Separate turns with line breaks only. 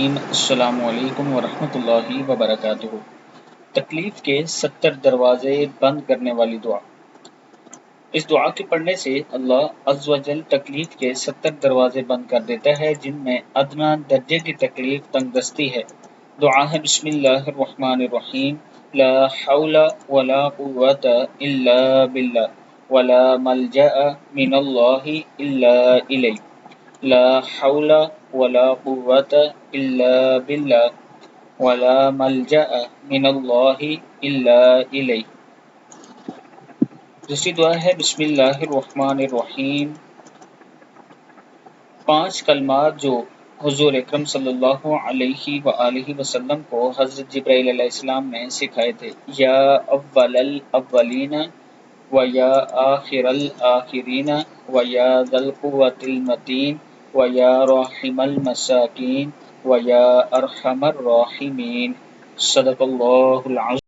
الرجیم السلام علیکم ورحمۃ اللہ وبرکاتہ۔ تکلیف کے 70 دروازے بند کرنے والی دعا۔ اس دعا کے پڑھنے سے اللہ عز و جل تکلیف کے 70 دروازے بند کر دیتا ہے، جن میں ادنا درجے کی تکلیف تنگ دستی ہے۔ دعا ہے بسم اللہ الرحمن الرحیم، لا حول ولا قوت الا باللہ ولا ملجأ من اللہ الا الیہ، لا حول ولا قوت الا باللہ ولا ملجأ من اللہ الا الیہ۔ دوسری دعا ہے بسم اللہ الرحمن الرحیم۔ 5 کلمات جو حضور اکرم صلی اللہ علیہ وآلہ وسلم کو حضرت جبرائیل علیہ السلام نے سکھائے تھے، یا اول الاولین و یا آخر الآخرین و یا ذا القوة المتین و یا راحم المساکین و یا ارحم الراحمین۔ صدق اللہ العظیم۔